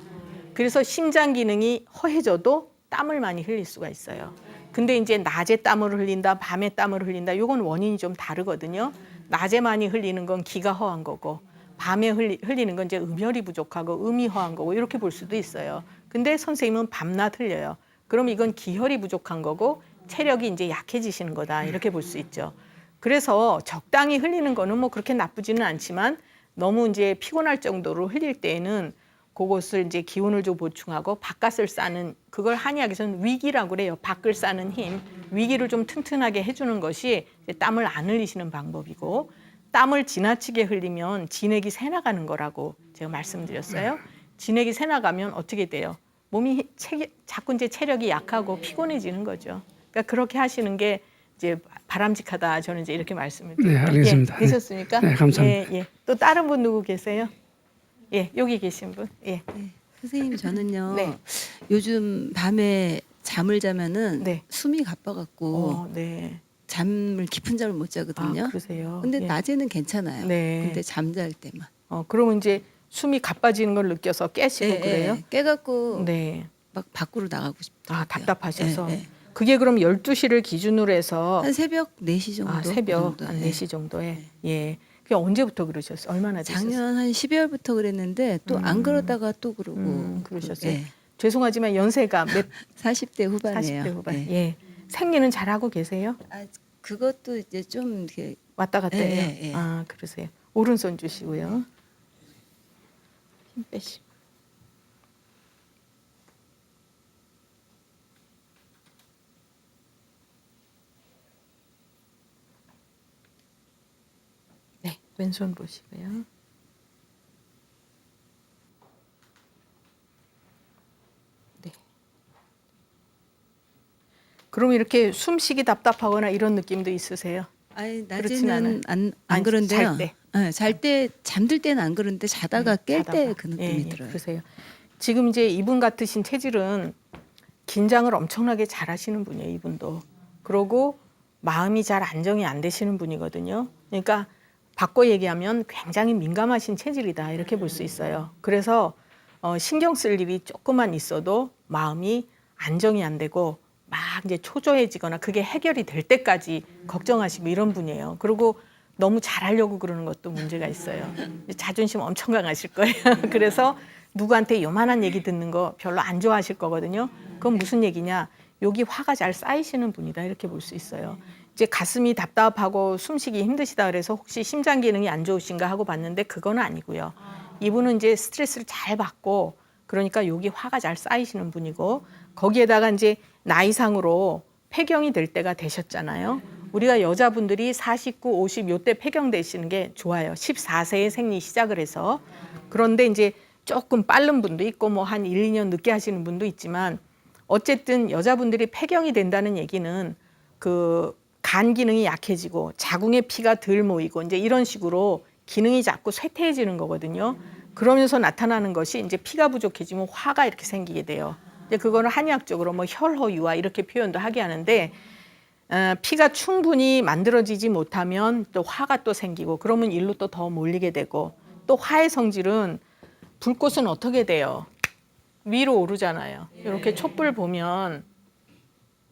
그래서 심장 기능이 허해져도 땀을 많이 흘릴 수가 있어요. 근데 이제 낮에 땀을 흘린다, 밤에 땀을 흘린다, 요건 원인이 좀 다르거든요. 낮에 많이 흘리는 건 기가 허한 거고, 밤에 흘리는 건 이제 음혈이 부족하고 음이 허한 거고 이렇게 볼 수도 있어요. 근데 선생님은 밤낮 흘려요. 그럼 이건 기혈이 부족한 거고 체력이 이제 약해지시는 거다 이렇게 볼 수 있죠. 그래서 적당히 흘리는 거는 뭐 그렇게 나쁘지는 않지만 너무 이제 피곤할 정도로 흘릴 때에는 그것을 이제 기운을 좀 보충하고 바깥을 싸는 그걸 한의학에서는 위기라고 그래요. 밖을 싸는 힘, 위기를 좀 튼튼하게 해주는 것이 이제 땀을 안 흘리시는 방법이고 땀을 지나치게 흘리면 진액이 새 나가는 거라고 제가 말씀드렸어요. 진액이 새 나가면 어떻게 돼요? 몸이 자꾸 이제 체력이 약하고 피곤해지는 거죠. 그러니까 그렇게 하시는 게 이제 바람직하다. 저는 이제 이렇게 말씀을 드려요. 네, 알겠습니다. 예, 되셨습니까? 네, 감사합니다. 예, 예. 또 다른 분 누구 계세요? 예, 여기 계신 분. 예. 선생님 저는요 네. 요즘 밤에 잠을 자면은 네. 숨이 가빠갖고 네. 잠을 깊은 잠을 못 자거든요. 아, 그러세요. 근데 예. 낮에는 괜찮아요. 네. 근데 잠잘 때만. 그러면 이제 숨이 가빠지는 걸 느껴서 깨시고 그래요? 깨갖고 네. 막 밖으로 나가고 싶더라고요. 아, 답답하셔서. 예, 예. 그게 그럼 12시를 기준으로 해서 한 새벽 4시 정도. 새벽 그 정도. 한 예. 4시 정도에. 예. 그게 언제부터 그러셨어요? 얼마나 되셨어요? 작년 한 12월부터 그랬는데 또 안 그러다가 또 그러고. 그러셨어요. 예. 죄송하지만 연세가 몇 40대 후반이에요. 40대 후반. 예. 예. 생리는 잘하고 계세요? 아, 그것도 이제 좀 이렇게 왔다 갔다 해요? 예, 예. 아, 그러세요. 오른손 주시고요. 힘 빼시고. 네, 왼손 보시고요. 네. 그럼 이렇게 숨쉬기 답답하거나 이런 느낌도 있으세요? 아니 그렇진 않아요. 낮에는 안 아니, 그런데요. 잘 때. 잘 때 잠들 때는 안 그런데 자다가 깰 때 자다가. 그 느낌이 예, 들어요. 그러세요. 지금 이제 이분 같으신 체질은 긴장을 엄청나게 잘하시는 분이에요. 이분도. 그러고 마음이 잘 안정이 안 되시는 분이거든요. 그러니까 바꿔 얘기하면 굉장히 민감하신 체질이다 이렇게 볼 수 있어요. 그래서 신경 쓸 일이 조금만 있어도 마음이 안정이 안 되고 막 이제 초조해지거나 그게 해결이 될 때까지 걱정하시고 이런 분이에요. 그리고 너무 잘하려고 그러는 것도 문제가 있어요. 자존심 엄청 강하실 거예요. 그래서 누구한테 요만한 얘기 듣는 거 별로 안 좋아하실 거거든요. 그건 무슨 얘기냐? 여기 화가 잘 쌓이시는 분이다 이렇게 볼 수 있어요. 이제 가슴이 답답하고 숨쉬기 힘드시다 그래서 혹시 심장 기능이 안 좋으신가 하고 봤는데 그건 아니고요. 이분은 이제 스트레스를 잘 받고 그러니까 여기 화가 잘 쌓이시는 분이고 거기에다가 이제 나이상으로 폐경이 될 때가 되셨잖아요. 우리가 여자분들이 49, 50 요때 폐경되시는 게 좋아요. 14세에 생리 시작을 해서. 그런데 이제 조금 빠른 분도 있고 뭐 한 1, 2년 늦게 하시는 분도 있지만 어쨌든 여자분들이 폐경이 된다는 얘기는 그 간 기능이 약해지고 자궁에 피가 덜 모이고 이제 이런 식으로 기능이 자꾸 쇠퇴해지는 거거든요. 그러면서 나타나는 것이 이제 피가 부족해지면 화가 이렇게 생기게 돼요. 이제 그거는 한의학적으로 뭐 혈허유화 이렇게 표현도 하게 하는데 피가 충분히 만들어지지 못하면 또 화가 또 생기고 그러면 일로 또 더 몰리게 되고 또 화의 성질은 불꽃은 어떻게 돼요? 위로 오르잖아요. 이렇게 촛불 보면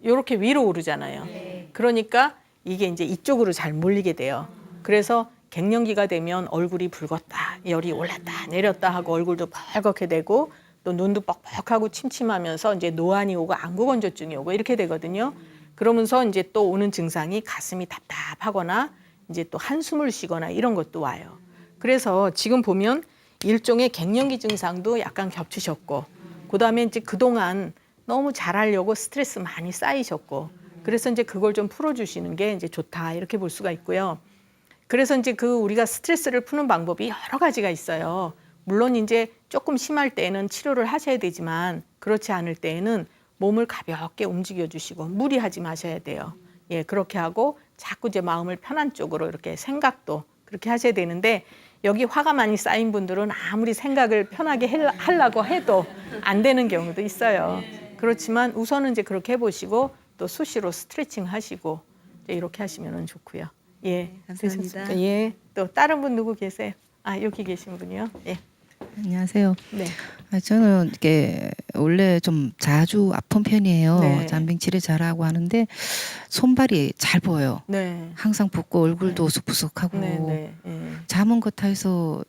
이렇게 위로 오르잖아요. 그러니까 이게 이제 이쪽으로 잘 몰리게 돼요. 그래서 갱년기가 되면 얼굴이 붉었다, 열이 올랐다, 내렸다 하고 얼굴도 벌겋게 되고 또 눈도 뻑뻑하고 침침하면서 이제 노안이 오고 안구건조증이 오고 이렇게 되거든요. 그러면서 이제 또 오는 증상이 가슴이 답답하거나 이제 또 한숨을 쉬거나 이런 것도 와요. 그래서 지금 보면 일종의 갱년기 증상도 약간 겹치셨고 그다음에 이제 그동안 너무 잘하려고 스트레스 많이 쌓이셨고 그래서 이제 그걸 좀 풀어주시는 게 이제 좋다 이렇게 볼 수가 있고요. 그래서 이제 그 우리가 스트레스를 푸는 방법이 여러 가지가 있어요. 물론 이제 조금 심할 때에는 치료를 하셔야 되지만 그렇지 않을 때에는 몸을 가볍게 움직여 주시고 무리하지 마셔야 돼요. 예, 그렇게 하고 자꾸 이제 마음을 편한 쪽으로 이렇게 생각도 그렇게 하셔야 되는데 여기 화가 많이 쌓인 분들은 아무리 생각을 편하게 하려고 해도 안 되는 경우도 있어요. 그렇지만 우선은 이제 그렇게 해보시고 또 수시로 스트레칭 하시고 이제 이렇게 하시면 좋고요. 예, 감사합니다. 되셨습니까? 예, 또 다른 분 누구 계세요? 아, 여기 계신 분이요. 예, 안녕하세요. 네, 저는 이게 원래 좀 자주 아픈 편이에요. 네. 잔병 치료 잘하고 하는데 손발이 잘 보여요. 네, 항상 붓고 얼굴도 우석부석하고 네, 네, 예. 잠은 겉에서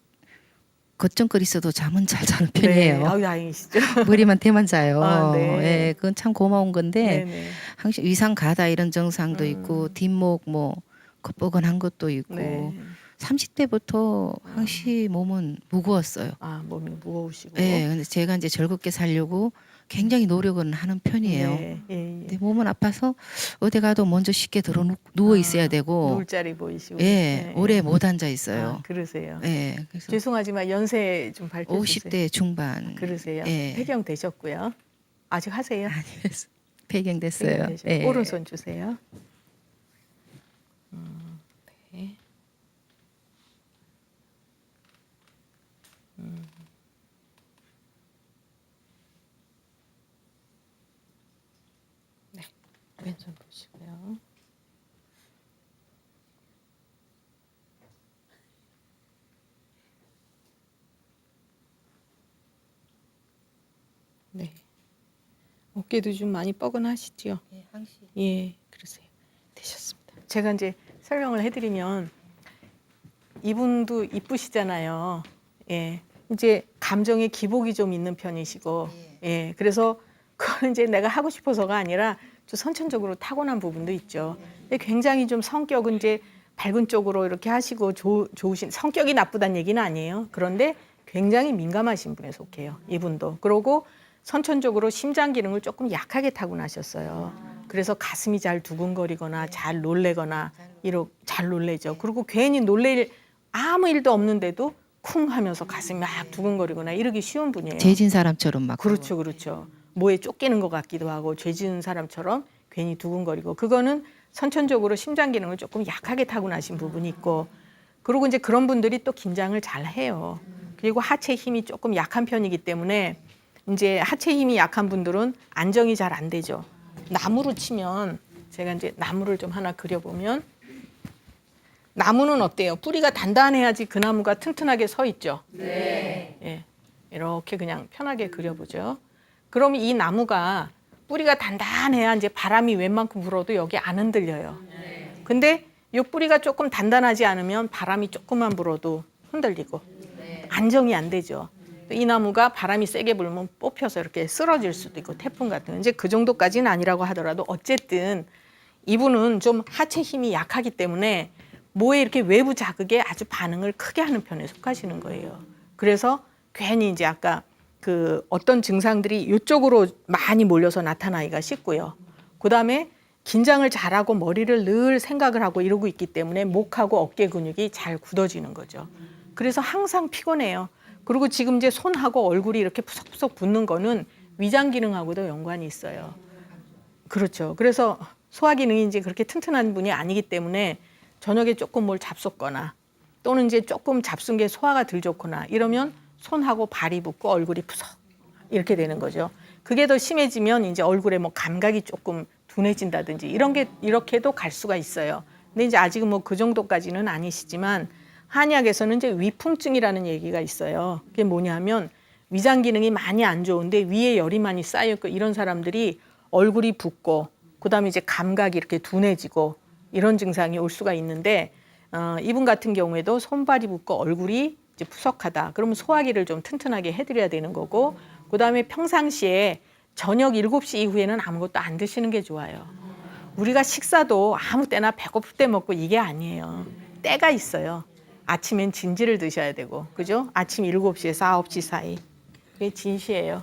걱정거리 있어도 잠은 잘 자는 편이에요. 네, 아유, 다행이시죠. 머리만 대만 자요. 아, 네. 예, 그건 참 고마운 건데 네, 네, 항상 위상 가다 이런 증상도 있고 뒷목 뭐 겉버근한 것도 있고 네. 30대부터 항시 몸은 무거웠어요. 아, 몸이 무거우시고. 네, 근데 제가 이제 즐겁게 살려고 굉장히 노력은 하는 편이에요. 네, 예, 예. 근데 몸은 아파서 어디 가도 먼저 쉽게 들어 누워 있어야 되고, 누울 자리 보이시고. 예, 네, 오래 예. 못 앉아 있어요. 아, 그러세요. 예, 그래서 죄송하지만 연세 좀 밝혀주세요. 50대 중반. 그러세요. 예. 폐경 되셨고요. 아직 하세요? 폐경됐어요. 폐경 되셨고. 예. 오른손 주세요. 네. 네. 왼손 보시고요. 네. 어깨도 좀 많이 뻐근하시죠? 예, 항시. 예, 그러세요. 되셨습니다. 제가 이제 설명을 해드리면 이분도 이쁘시잖아요. 예, 이제 감정의 기복이 좀 있는 편이시고, 예, 그래서 그건 이제 내가 하고 싶어서가 아니라 좀 선천적으로 타고난 부분도 있죠. 근데 굉장히 좀 성격은 이제 밝은 쪽으로 이렇게 하시고 좋으신 성격이 나쁘다는 얘기는 아니에요. 그런데 굉장히 민감하신 분에 속해요. 이분도. 그러고 선천적으로 심장 기능을 조금 약하게 타고나셨어요. 그래서 가슴이 잘 두근거리거나 잘 놀래거나 잘 놀래죠. 그리고 괜히 놀랄 아무 일도 없는데도 쿵 하면서 가슴이 막 두근거리거나 이러기 쉬운 분이에요. 재진 사람처럼 막. 그렇죠, 그렇죠. 뭐에 쫓기는 것 같기도 하고 죄 지은 사람처럼 괜히 두근거리고 그거는 선천적으로 심장 기능을 조금 약하게 타고나신 부분이 있고 그리고 이제 그런 분들이 또 긴장을 잘 해요. 그리고 하체 힘이 조금 약한 편이기 때문에 이제 하체 힘이 약한 분들은 안정이 잘 안 되죠. 나무로 치면 제가 이제 나무를 좀 하나 그려보면 나무는 어때요? 뿌리가 단단해야지 그 나무가 튼튼하게 서 있죠. 네. 예, 이렇게 그냥 편하게 그려보죠. 그럼 이 나무가 뿌리가 단단해야 이제 바람이 웬만큼 불어도 여기 안 흔들려요. 근데 이 뿌리가 조금 단단하지 않으면 바람이 조금만 불어도 흔들리고 안정이 안 되죠. 이 나무가 바람이 세게 불면 뽑혀서 이렇게 쓰러질 수도 있고 태풍 같은 이제 그 정도까지는 아니라고 하더라도 어쨌든 이분은 좀 하체 힘이 약하기 때문에 뭐에 이렇게 외부 자극에 아주 반응을 크게 하는 편에 속하시는 거예요. 그래서 괜히 이제 아까 그 어떤 증상들이 이쪽으로 많이 몰려서 나타나기가 쉽고요. 그다음에 긴장을 잘하고 머리를 늘 생각을 하고 이러고 있기 때문에 목하고 어깨 근육이 잘 굳어지는 거죠. 그래서 항상 피곤해요. 그리고 지금 이제 손하고 얼굴이 이렇게 푸석푸석 붓는 거는 위장 기능하고도 연관이 있어요. 그렇죠. 그래서 소화 기능이 이제 그렇게 튼튼한 분이 아니기 때문에 저녁에 조금 뭘 잡숫거나 또는 이제 조금 잡순 게 소화가 덜 좋거나 이러면 손하고 발이 붓고 얼굴이 푸석 이렇게 되는 거죠. 그게 더 심해지면 이제 얼굴에 뭐 감각이 조금 둔해진다든지 이런 게 이렇게도 갈 수가 있어요. 근데 이제 아직은 뭐 그 정도까지는 아니시지만 한의학에서는 이제 위풍증이라는 얘기가 있어요. 그게 뭐냐면 위장 기능이 많이 안 좋은데 위에 열이 많이 쌓여있고 이런 사람들이 얼굴이 붓고 그다음에 이제 감각이 이렇게 둔해지고 이런 증상이 올 수가 있는데 이분 같은 경우에도 손발이 붓고 얼굴이 이제 푸석하다. 그러면 소화기를 좀 튼튼하게 해드려야 되는 거고 그다음에 평상시에 저녁 7시 이후에는 아무것도 안 드시는 게 좋아요. 우리가 식사도 아무 때나 배고플 때 먹고 이게 아니에요. 때가 있어요. 아침엔 진지를 드셔야 되고, 그죠? 아침 7시에서 9시 사이. 그게 진시예요.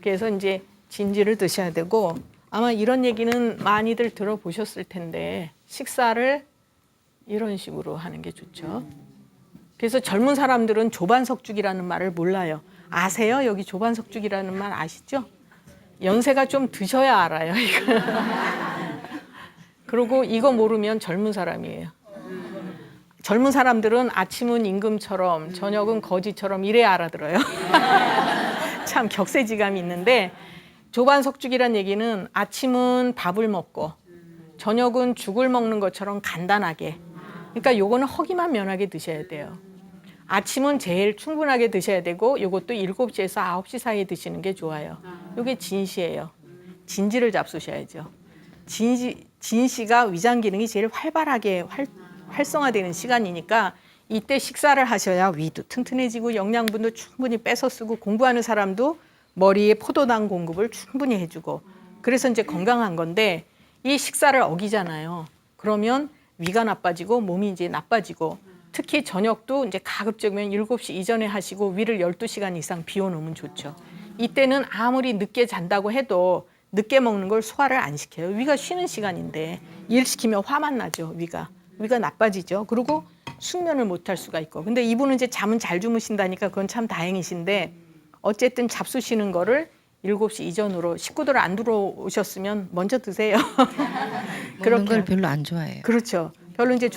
그래서 이제 진지를 드셔야 되고, 아마 이런 얘기는 많이들 들어보셨을 텐데, 식사를 이런 식으로 하는 게 좋죠. 그래서 젊은 사람들은 조반석죽이라는 말을 몰라요. 아세요? 여기 조반석죽이라는 말 아시죠? 연세가 좀 드셔야 알아요, 이거. 그리고 이거 모르면 젊은 사람이에요. 젊은 사람들은 아침은 임금처럼 저녁은 거지처럼 이래야 알아들어요. 참 격세지감이 있는데 조반석죽이란 얘기는 아침은 밥을 먹고 저녁은 죽을 먹는 것처럼 간단하게. 그러니까 요거는 허기만 면하게 드셔야 돼요. 아침은 제일 충분하게 드셔야 되고 요것도 7시에서 9시 사이에 드시는 게 좋아요. 요게 진시예요. 진지를 잡수셔야죠. 진시가 위장 기능이 제일 활발하게 활성화되는 시간이니까 이때 식사를 하셔야 위도 튼튼해지고 영양분도 충분히 뺏어 쓰고 공부하는 사람도 머리에 포도당 공급을 충분히 해주고 그래서 이제 건강한 건데 이 식사를 어기잖아요. 그러면 위가 나빠지고 몸이 이제 나빠지고 특히 저녁도 이제 가급적이면 7시 이전에 하시고 위를 12시간 이상 비워놓으면 좋죠. 이때는 아무리 늦게 잔다고 해도 늦게 먹는 걸 소화를 안 시켜요. 위가 쉬는 시간인데 일 시키면 화만 나죠. 위가 나빠지죠. 그리고 숙면을 못 할 수가 있고. 근데 이분은 이제 잠은 잘 주무신다니까 그건 참 다행이신데 어쨌든 잡수시는 거를 7시 이전으로 식구들 안 들어오셨으면 먼저 드세요. 먹는 걸 별로 안 좋아해요. 그렇죠. 별로 이제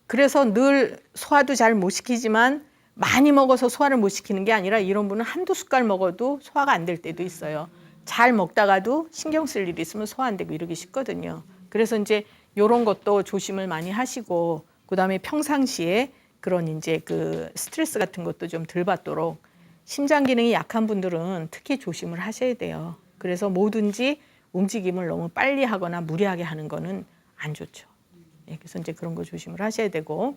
그래서 늘 소화도 잘 못 시키지만 많이 먹어서 소화를 못 시키는 게 아니라 이런 분은 한두 숟갈 먹어도 소화가 안 될 때도 있어요. 잘 먹다가도 신경 쓸 일이 있으면 소화 안 되고 이러기 쉽거든요. 그래서 이제 이런 것도 조심을 많이 하시고 그다음에 평상시에 그런 이제 그 스트레스 같은 것도 좀 덜 받도록 심장 기능이 약한 분들은 특히 조심을 하셔야 돼요. 그래서 뭐든지 움직임을 너무 빨리 하거나 무리하게 하는 거는 안 좋죠. 그래서 이제 그런 거 조심을 하셔야 되고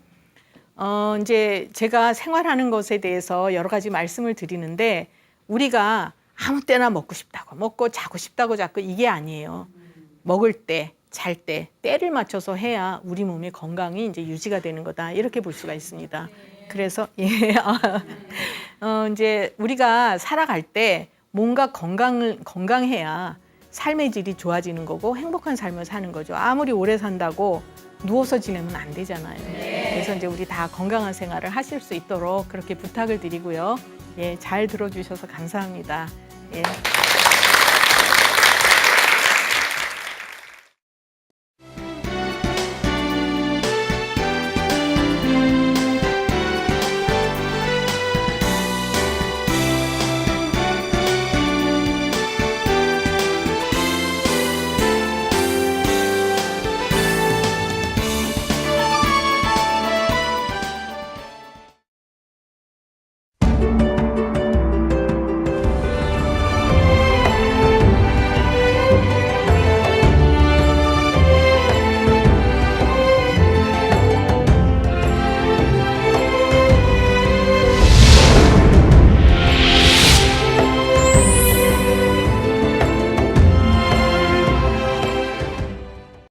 이제 제가 생활하는 것에 대해서 여러 가지 말씀을 드리는데 우리가 아무 때나 먹고 싶다고 먹고 자고 싶다고 자꾸 이게 아니에요. 먹을 때, 잘 때, 때를 맞춰서 해야 우리 몸의 건강이 이제 유지가 되는 거다 이렇게 볼 수가 있습니다. 그래서 이제 우리가 살아갈 때 뭔가 건강해야 삶의 질이 좋아지는 거고 행복한 삶을 사는 거죠. 아무리 오래 산다고 누워서 지내면 안 되잖아요. 그래서 이제 우리 다 건강한 생활을 하실 수 있도록 그렇게 부탁을 드리고요. 잘 들어주셔서 감사합니다.